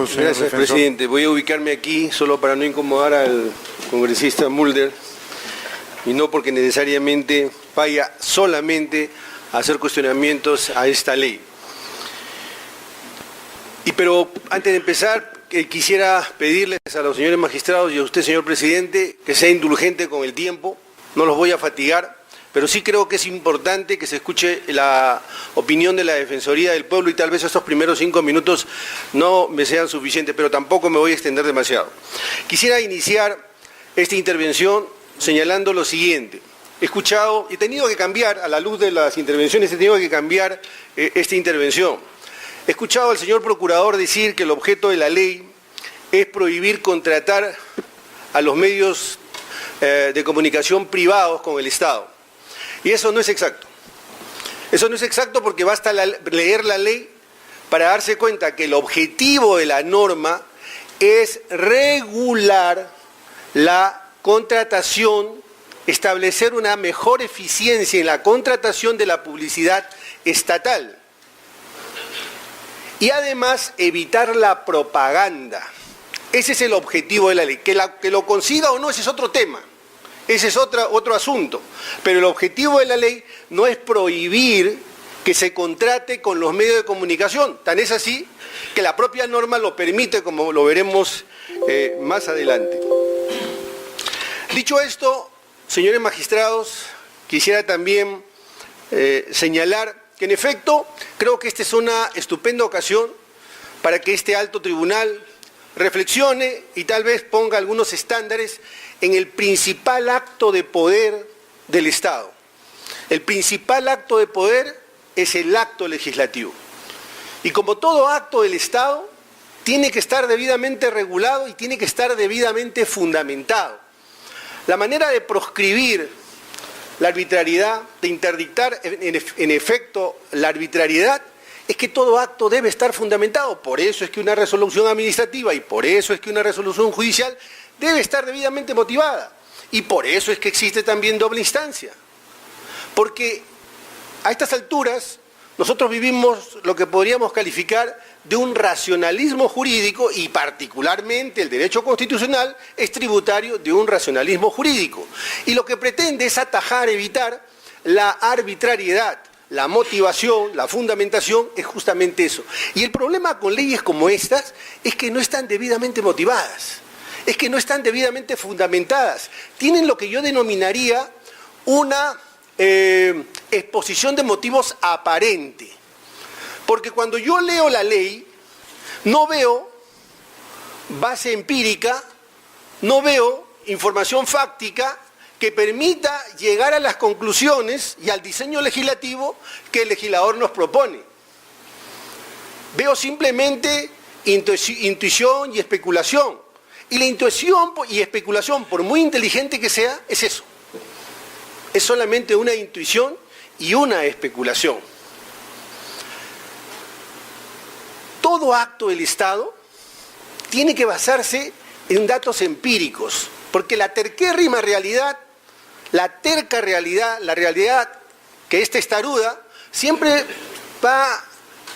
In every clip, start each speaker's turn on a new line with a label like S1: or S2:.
S1: Gracias, presidente. Voy a ubicarme aquí solo para no incomodar al congresista Mulder y no porque necesariamente vaya solamente a hacer cuestionamientos a esta ley. Pero antes de empezar, quisiera pedirles a los señores magistrados y a usted, señor presidente, que sea indulgente con el tiempo. No los voy a fatigar, pero sí creo que es importante que se escuche la opinión de la Defensoría del Pueblo y tal vez estos primeros 5 minutos no me sean suficientes, pero tampoco me voy a extender demasiado. Quisiera iniciar esta intervención señalando lo siguiente. He escuchado, he tenido que cambiar, a la luz de las intervenciones, he tenido que cambiar esta intervención. He escuchado al señor procurador decir que el objeto de la ley es prohibir contratar a los medios de comunicación privados con el Estado. Y eso no es exacto. Eso no es exacto porque basta leer la ley para darse cuenta que el objetivo de la norma es regular la contratación, establecer una mejor eficiencia en la contratación de la publicidad estatal y además evitar la propaganda. Ese es el objetivo de la ley. Que lo consiga o no, ese es otro tema. Ese es otro asunto. Pero el objetivo de la ley no es prohibir que se contrate con los medios de comunicación. Tan es así que la propia norma lo permite, como lo veremos más adelante. Dicho esto, señores magistrados, quisiera también señalar que en efecto creo que esta es una estupenda ocasión para que este alto tribunal reflexione y tal vez ponga algunos estándares en el principal acto de poder del Estado. El principal acto de poder es el acto legislativo. Y como todo acto del Estado, tiene que estar debidamente regulado y tiene que estar debidamente fundamentado. La manera de proscribir la arbitrariedad, de interdictar en efecto la arbitrariedad, es que todo acto debe estar fundamentado. Por eso es que una resolución administrativa y por eso es que una resolución judicial debe estar debidamente motivada. Y por eso es que existe también doble instancia. Porque a estas alturas nosotros vivimos lo que podríamos calificar de un racionalismo jurídico y particularmente el derecho constitucional es tributario de un racionalismo jurídico. Y lo que pretende es atajar, evitar la arbitrariedad. La motivación, la fundamentación es justamente eso. Y el problema con leyes como estas es que no están debidamente motivadas, es que no están debidamente fundamentadas. Tienen lo que yo denominaría una exposición de motivos aparente. Porque cuando yo leo la ley, no veo base empírica, no veo información fáctica que permita llegar a las conclusiones y al diseño legislativo que el legislador nos propone. Veo simplemente intuición y especulación. Y la intuición y especulación, por muy inteligente que sea, es eso. Es solamente una intuición y una especulación. Todo acto del Estado tiene que basarse en datos empíricos, porque la terquérrima realidad, la terca realidad, la realidad que es testaruda, siempre va a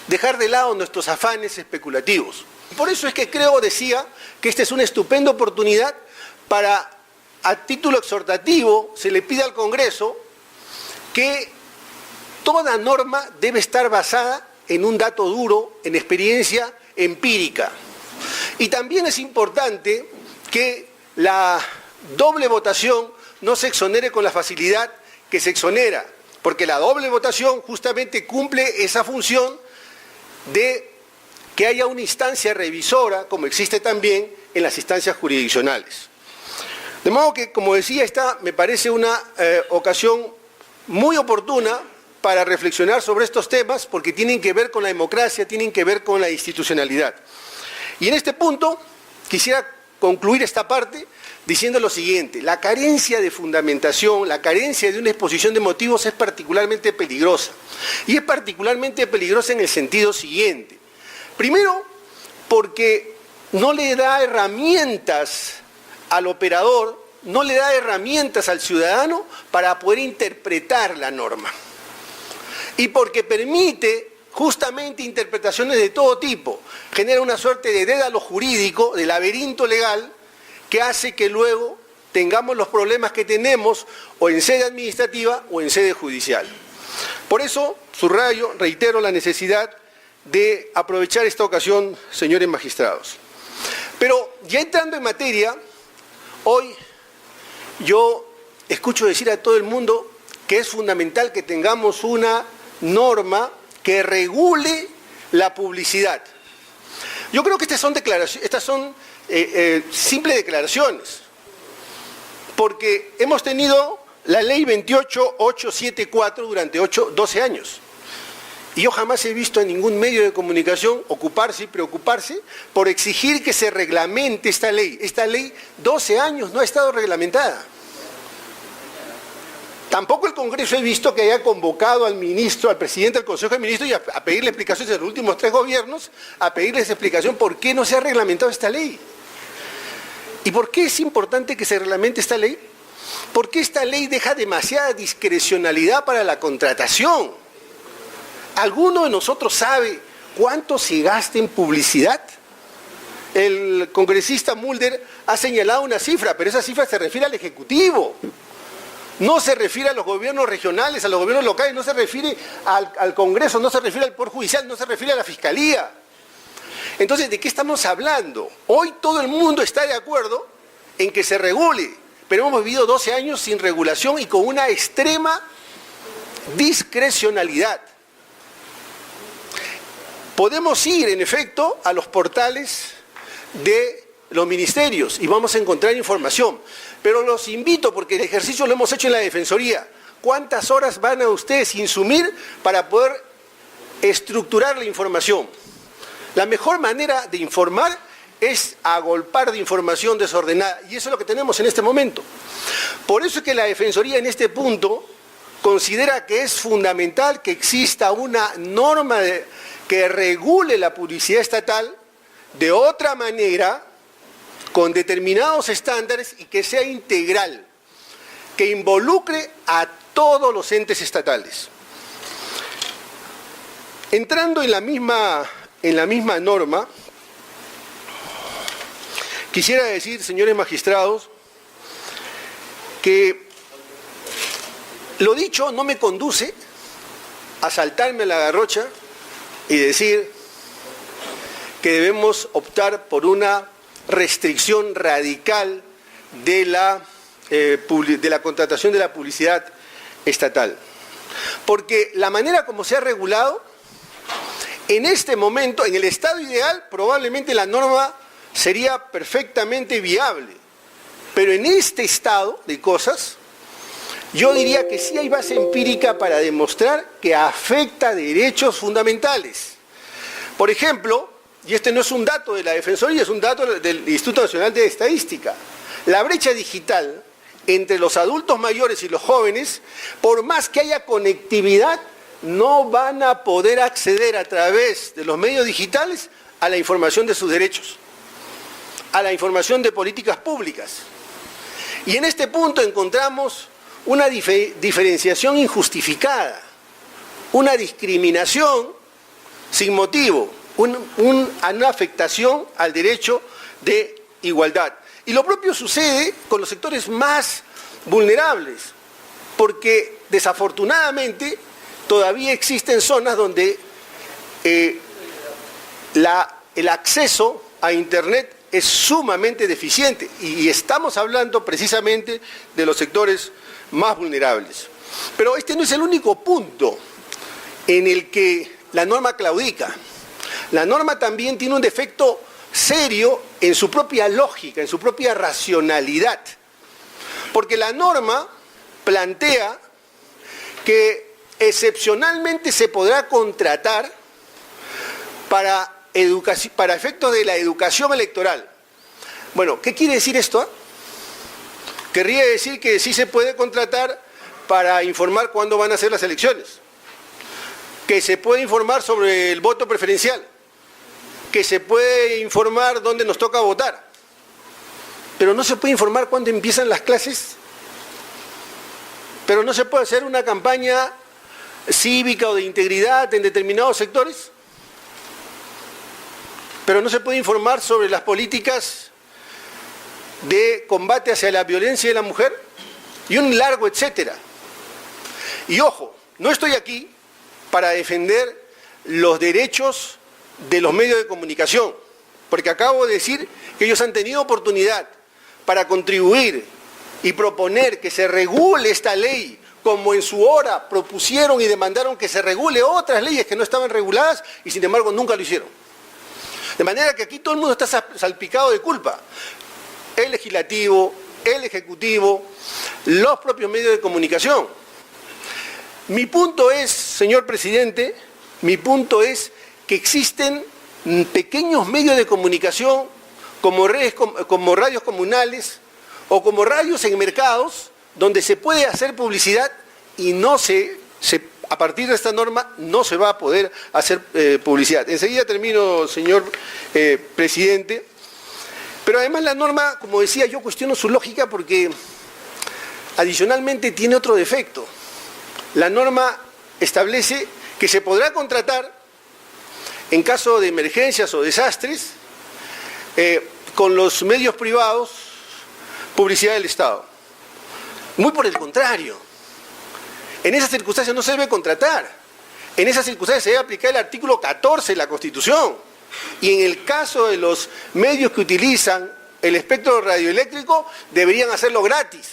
S1: dejar de lado nuestros afanes especulativos. Por eso es que decía, que esta es una estupenda oportunidad para, a título exhortativo, se le pide al Congreso que toda norma debe estar basada en un dato duro, en experiencia empírica. Y también es importante que la doble votación no se exonere con la facilidad que se exonera, porque la doble votación justamente cumple esa función de que haya una instancia revisora, como existe también en las instancias jurisdiccionales. De modo que, como decía, esta me parece una ocasión muy oportuna para reflexionar sobre estos temas, porque tienen que ver con la democracia, tienen que ver con la institucionalidad. Y en este punto quisiera concluir esta parte diciendo lo siguiente: la carencia de fundamentación, la carencia de una exposición de motivos es particularmente peligrosa. Y es particularmente peligrosa en el sentido siguiente. Primero, porque no le da herramientas al operador, no le da herramientas al ciudadano para poder interpretar la norma. Y porque permite justamente interpretaciones de todo tipo, genera una suerte de dédalo jurídico, de laberinto legal, que hace que luego tengamos los problemas que tenemos o en sede administrativa o en sede judicial. Por eso, subrayo, reitero la necesidad de aprovechar esta ocasión, señores magistrados. Pero ya entrando en materia, hoy yo escucho decir a todo el mundo que es fundamental que tengamos una norma que regule la publicidad. Yo creo que estas son simples declaraciones, porque hemos tenido la ley 28874 durante 12 años. Y yo jamás he visto a ningún medio de comunicación ocuparse y preocuparse por exigir que se reglamente esta ley. Esta ley 12 años no ha estado reglamentada. Tampoco el Congreso he visto que haya convocado al ministro, al presidente del Consejo de Ministros y a pedirle explicaciones de los últimos 3 gobiernos, a pedirles explicación por qué no se ha reglamentado esta ley. ¿Y por qué es importante que se reglamente esta ley? Porque esta ley deja demasiada discrecionalidad para la contratación. ¿Alguno de nosotros sabe cuánto se gasta en publicidad? El congresista Mulder ha señalado una cifra, pero esa cifra se refiere al Ejecutivo. No se refiere a los gobiernos regionales, a los gobiernos locales, no se refiere al Congreso, no se refiere al Poder Judicial, no se refiere a la Fiscalía. Entonces, ¿de qué estamos hablando? Hoy todo el mundo está de acuerdo en que se regule, pero hemos vivido 12 años sin regulación y con una extrema discrecionalidad. Podemos ir, en efecto, a los portales de los ministerios y vamos a encontrar información. Pero los invito, porque el ejercicio lo hemos hecho en la Defensoría. ¿Cuántas horas van a ustedes insumir para poder estructurar la información? La mejor manera de informar es agolpar de información desordenada, y eso es lo que tenemos en este momento. Por eso es que la Defensoría en este punto considera que es fundamental que exista una norma que regule la publicidad estatal de otra manera, con determinados estándares y que sea integral, que involucre a todos los entes estatales. Entrando en la misma norma, quisiera decir, señores magistrados, que lo dicho no me conduce a saltarme a la garrocha y decir que debemos optar por una restricción radical de la contratación de la publicidad estatal. Porque la manera como se ha regulado, en este momento, en el estado ideal, probablemente la norma sería perfectamente viable. Pero en este estado de cosas, yo diría que sí hay base empírica para demostrar que afecta derechos fundamentales. Por ejemplo, y este no es un dato de la Defensoría, es un dato del Instituto Nacional de Estadística. La brecha digital entre los adultos mayores y los jóvenes, por más que haya conectividad, no van a poder acceder a través de los medios digitales a la información de sus derechos, a la información de políticas públicas. Y en este punto encontramos una diferenciación injustificada, una discriminación sin motivo, una afectación al derecho de igualdad. Y lo propio sucede con los sectores más vulnerables, porque desafortunadamente todavía existen zonas donde el acceso a Internet es sumamente deficiente, y estamos hablando precisamente de los sectores más vulnerables. Pero este no es el único punto en el que la norma claudica. La norma también tiene un defecto serio en su propia lógica, en su propia racionalidad. Porque la norma plantea que excepcionalmente se podrá contratar para efectos de la educación electoral. Bueno, ¿qué quiere decir esto? Querría decir que sí se puede contratar para informar cuándo van a ser las elecciones, que se puede informar sobre el voto preferencial, que se puede informar dónde nos toca votar, pero no se puede informar cuándo empiezan las clases, pero no se puede hacer una campaña cívica o de integridad en determinados sectores, pero no se puede informar sobre las políticas de combate hacia la violencia de la mujer, y un largo etcétera. Y ojo, no estoy aquí para defender los derechos de los medios de comunicación, porque acabo de decir que ellos han tenido oportunidad para contribuir y proponer que se regule esta ley, como en su hora propusieron y demandaron que se regule otras leyes que no estaban reguladas, y sin embargo nunca lo hicieron. De manera que aquí todo el mundo está salpicado de culpa. El legislativo, el ejecutivo, los propios medios de comunicación. Mi punto es, señor presidente, mi punto es que existen pequeños medios de comunicación como radios comunales o como radios en mercados donde se puede hacer publicidad y a partir de esta norma no se va a poder hacer publicidad. Enseguida termino, señor presidente. Pero además la norma, como decía, yo cuestiono su lógica porque adicionalmente tiene otro defecto. La norma establece que se podrá contratar en caso de emergencias o desastres con los medios privados publicidad del Estado. Muy por el contrario. En esas circunstancias no se debe contratar. En esas circunstancias se debe aplicar el artículo 14 de la Constitución. Y en el caso de los medios que utilizan el espectro radioeléctrico, deberían hacerlo gratis.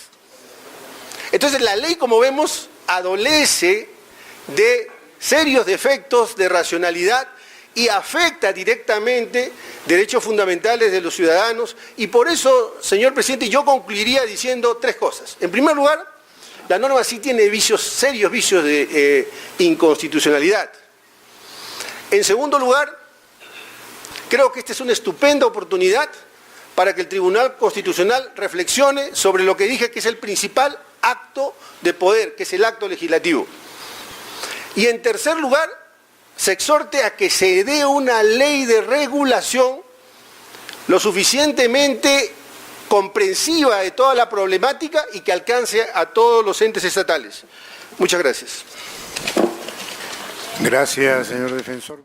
S1: Entonces la ley, como vemos, adolece de serios defectos de racionalidad y afecta directamente derechos fundamentales de los ciudadanos. Y por eso, señor presidente, yo concluiría diciendo tres cosas. En primer lugar, la norma sí tiene serios vicios de inconstitucionalidad. En segundo lugar, creo que esta es una estupenda oportunidad para que el Tribunal Constitucional reflexione sobre lo que dije que es el principal acto de poder, que es el acto legislativo. Y en tercer lugar, se exhorte a que se dé una ley de regulación lo suficientemente comprensiva de toda la problemática y que alcance a todos los entes estatales. Muchas gracias.
S2: Gracias, señor defensor.